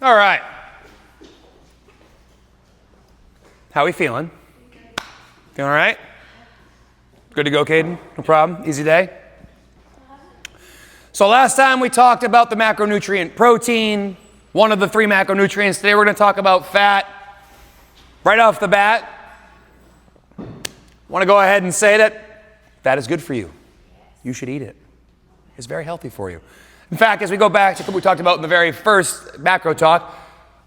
All right. How we feeling? Feeling all right? Good to go, Caden? No problem? Easy day? So last time we talked about the macronutrient protein, one of the 3 macronutrients. Today we're going to talk about fat. Right off the bat, want to go ahead and say that fat is good for you. You should eat it. It's very healthy for you. In fact, as we go back to what we talked about in the very first macro talk,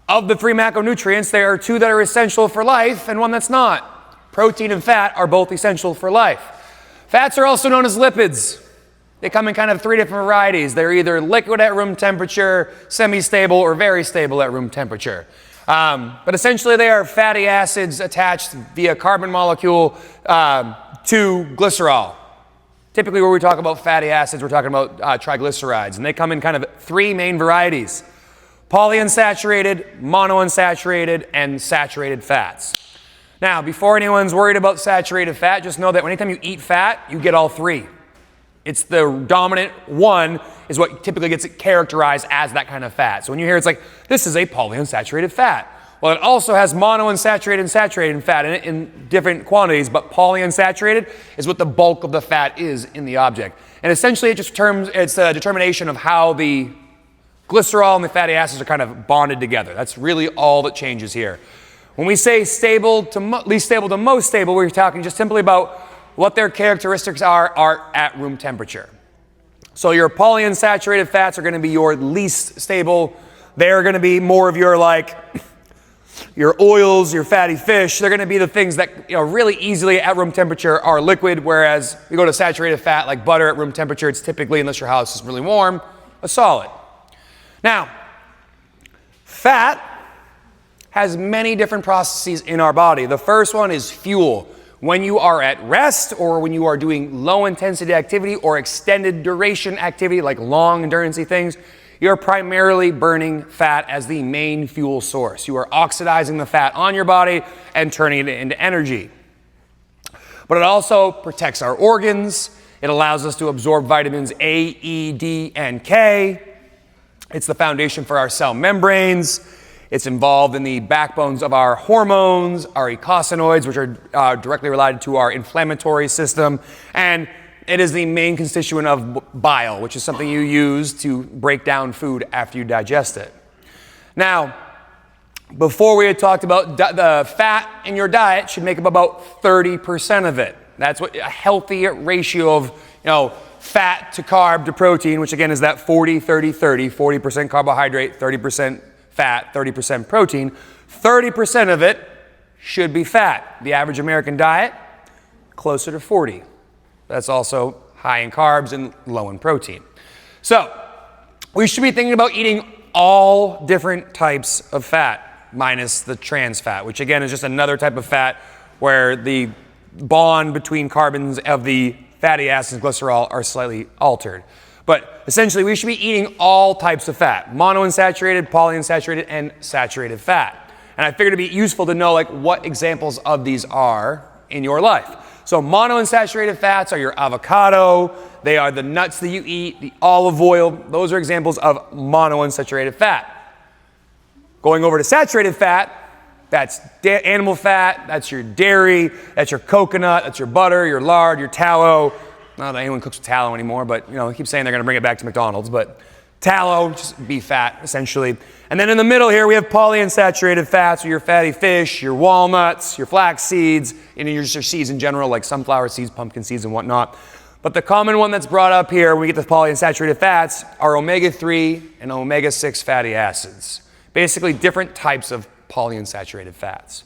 of the 3 macronutrients, there are 2 that are essential for life and 1 that's not. Protein and fat are both essential for life. Fats are also known as lipids. They come in kind of 3 different varieties. They're either liquid at room temperature, semi-stable, or very stable at room temperature. But essentially they are fatty acids attached via carbon molecule to glycerol. Typically when we talk about fatty acids, we're talking about triglycerides, and they come in kind of 3 main varieties: polyunsaturated, monounsaturated, and saturated fats. Now, before anyone's worried about saturated fat, just know that anytime you eat fat, you get all 3. It's the dominant one is what typically gets characterized as that kind of fat. So when you hear it's like, this is a polyunsaturated fat. Well, it also has monounsaturated and saturated fat in it in different quantities, but polyunsaturated is what the bulk of the fat is in the object. And essentially it's a determination of how the glycerol and the fatty acids are kind of bonded together. That's really all that changes here. When we say stable to least stable to most stable, we're talking just simply about what their characteristics are at room temperature. So your polyunsaturated fats are going to be your least stable. They're going to be more of your your oils, your fatty fish. They're going to be the things that really easily at room temperature are liquid, whereas we go to saturated fat like butter at room temperature, it's typically, unless your house is really warm, a solid. Now, fat has many different processes in our body. The first one is fuel. When you are at rest or when you are doing low intensity activity or extended duration activity like long endurance things, you're primarily burning fat as the main fuel source. You are oxidizing the fat on your body and turning it into energy. But it also protects our organs. It allows us to absorb vitamins A, E, D, and K. It's the foundation for our cell membranes. It's involved in the backbones of our hormones, our eicosanoids, which are directly related to our inflammatory system. And it is the main constituent of bile, which is something you use to break down food after you digest it. Now, before we had talked about the fat in your diet should make up about 30% of it. That's what a healthy ratio of, fat to carb to protein, which again is that 40-30-30, 40% carbohydrate, 30% fat, 30% protein. 30% of it should be fat. The average American diet, closer to 40. That's also high in carbs and low in protein. So we should be thinking about eating all different types of fat, minus the trans fat, which again is just another type of fat where the bond between carbons of the fatty acids and glycerol are slightly altered. But essentially we should be eating all types of fat: monounsaturated, polyunsaturated, and saturated fat. And I figured it'd be useful to know what examples of these are in your life. So monounsaturated fats are your avocado, they are the nuts that you eat, the olive oil. Those are examples of monounsaturated fat. Going over to saturated fat, that's animal fat, that's your dairy, that's your coconut, that's your butter, your lard, your tallow. Not that anyone cooks with tallow anymore, but they keep saying they're going to bring it back to McDonald's. But tallow, just beef fat, essentially. And then in the middle here, we have polyunsaturated fats, or your fatty fish, your walnuts, your flax seeds, and your seeds in general, like sunflower seeds, pumpkin seeds, and whatnot. But the common one that's brought up here when we get to polyunsaturated fats are omega-3 and omega-6 fatty acids. Basically, different types of polyunsaturated fats.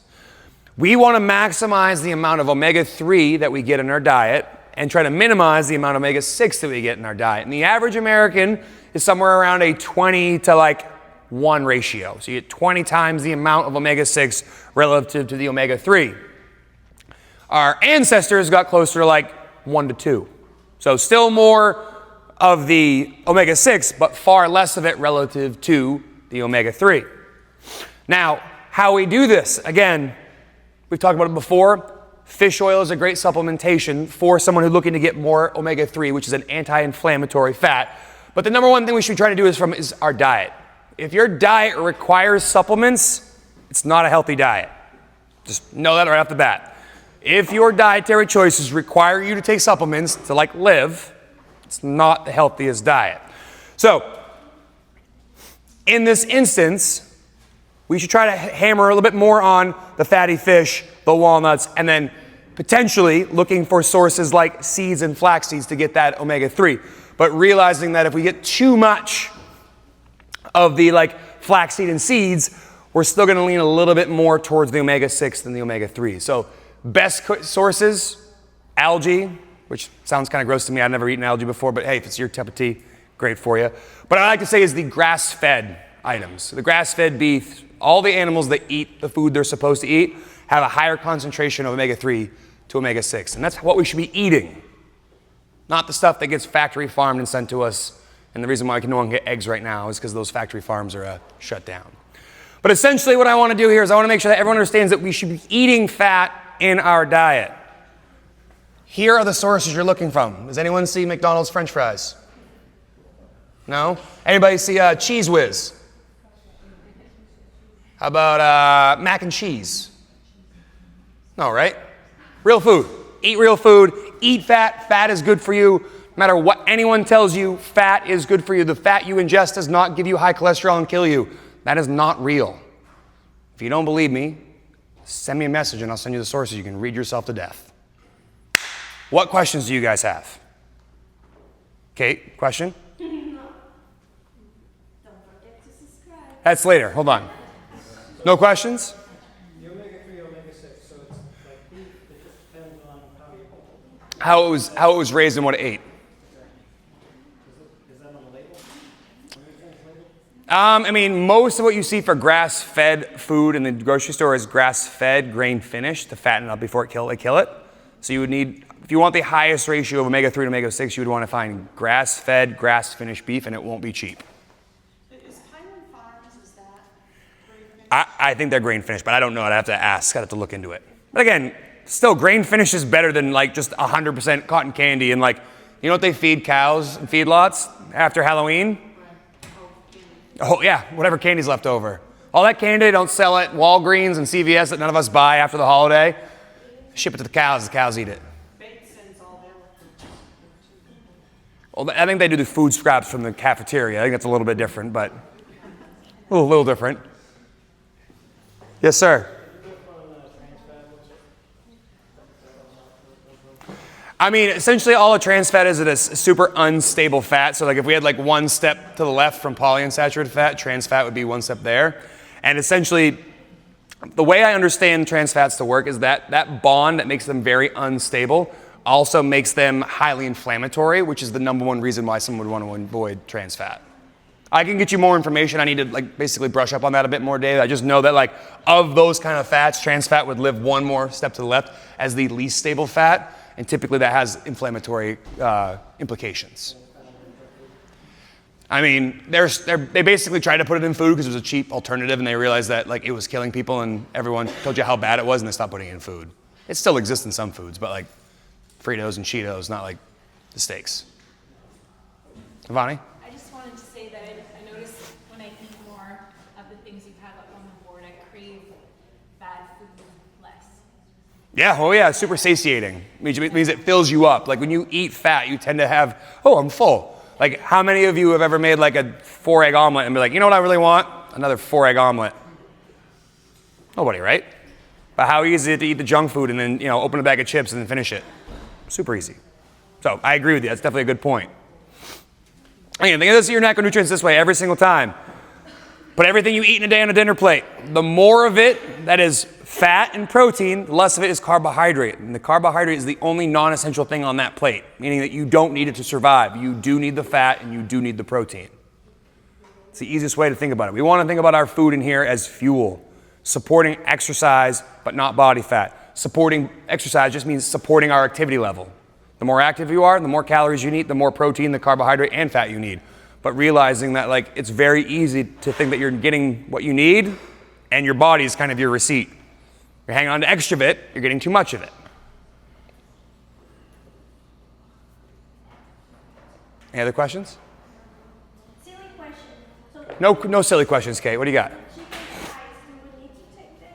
We want to maximize the amount of omega-3 that we get in our diet and try to minimize the amount of omega-6 that we get in our diet. And the average American is somewhere around a 20 to 1 ratio. So you get 20 times the amount of omega-6 relative to the omega-3. Our ancestors got closer to 1 to 2. So still more of the omega-6, but far less of it relative to the omega-3. Now, how we do this, again, we've talked about it before. Fish oil is a great supplementation for someone who's looking to get more omega-3, which is an anti-inflammatory fat. But the number one thing we should try to do is our diet. If your diet requires supplements, it's not a healthy diet. Just know that right off the bat. If your dietary choices require you to take supplements to like live, it's not the healthiest diet. So, in this instance, we should try to hammer a little bit more on the fatty fish, the walnuts, and then potentially looking for sources like seeds and flax seeds to get that omega-3. But realizing that if we get too much of the like flaxseed and seeds, we're still going to lean a little bit more towards the omega-6 than the omega-3. So best sources, algae, which sounds kind of gross to me. I've never eaten algae before, but hey, if it's your cup of tea, great for you. But I like to say is the grass-fed items. The grass-fed beef, all the animals that eat the food they're supposed to eat have a higher concentration of omega-3 to omega-6. And that's what we should be eating, not the stuff that gets factory farmed and sent to us. And the reason why I can no longer get eggs right now is because those factory farms are shut down. But essentially what I want to do here is I want to make sure that everyone understands that we should be eating fat in our diet. Here are the sources you're looking from. Does anyone see McDonald's French fries? No? Anybody see Cheese Whiz? How about mac and cheese? No, right? Real food. Eat real food. Eat fat. Fat is good for you. No matter what anyone tells you, fat is good for you. The fat you ingest does not give you high cholesterol and kill you. That is not real. If you don't believe me, send me a message and I'll send you the sources. You can read yourself to death. What questions do you guys have? Kate, question? No. Don't forget to subscribe. That's later. Hold on. No questions? The omega-3, omega-6, so it's like beef, it just depends on how you... How it was raised and what it ate. Is that on the label? I mean, most of what you see for grass-fed food in the grocery store is grass-fed, grain-finished to fatten it up before they kill it. So you would need, if you want the highest ratio of omega-3 to omega-6, you would want to find grass-fed, grass-finished beef, and it won't be cheap. Is Highland Farms, is that grain-finished? I think they're grain-finished, but I don't know. I'd have to ask. I'd have to look into it. But again, still, grain-finished is better than like just 100% cotton candy. And like, you know what they feed cows and feedlots after Halloween? Oh, yeah, whatever candy's left over. All that candy, they don't sell at Walgreens and CVS that none of us buy after the holiday. Ship it to the cows eat it. Well, I think they do the food scraps from the cafeteria. I think that's a little bit different, but a little different. Yes, sir. I mean, essentially all a trans fat is a super unstable fat. So like if we had like one step to the left from polyunsaturated fat, trans fat would be one step there. And essentially, the way I understand trans fats to work is that bond that makes them very unstable also makes them highly inflammatory, which is the number one reason why someone would want to avoid trans fat. I can get you more information. I need to like basically brush up on that a bit more, Dave. I just know that like of those kind of fats, trans fat would live one more step to the left as the least stable fat, and typically that has inflammatory implications. I mean, they basically tried to put it in food because it was a cheap alternative, and they realized that like it was killing people, and everyone told you how bad it was, and they stopped putting it in food. It still exists in some foods, but like Fritos and Cheetos, not like the steaks. Ivani? I just wanted to say that I noticed when I eat more of the things you have up on the board, I crave bad food less. Yeah, oh yeah, super satiating. It means it fills you up. Like when you eat fat, you tend to have, oh, I'm full. Like how many of you have ever made like a 4-egg omelet and be like, you know what I really want? Another 4-egg omelet. Nobody, right? But how easy is it to eat the junk food and then, open a bag of chips and then finish it? Super easy. So I agree with you. That's definitely a good point. Again, think of your macronutrients this way every single time. Put everything you eat in a day on a dinner plate. The more of it that is fat and protein, the less of it is carbohydrate. And the carbohydrate is the only non-essential thing on that plate, meaning that you don't need it to survive. You do need the fat and you do need the protein. It's the easiest way to think about it. We want to think about our food in here as fuel, supporting exercise, but not body fat. Supporting exercise just means supporting our activity level. The more active you are, the more calories you need, the more protein, the carbohydrate, and fat you need. But realizing that like it's very easy to think that you're getting what you need and your body is kind of your receipt. You're hanging on to extra of it, you're getting too much of it. Any other questions? Silly question. So No silly questions, Kate. What do you got? Chicken thighs, do we need to take the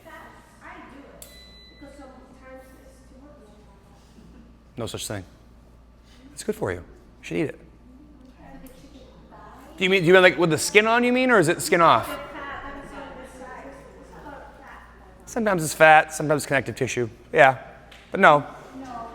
fat? I do it, because sometimes it's too much. No such thing. It's good for you. You should eat it. And the chicken thigh, Do you mean like with the skin on, you mean, or is it skin off? the fat that's on the side, it's called fat. Sometimes it's fat, sometimes it's connective tissue. Yeah, but no. No,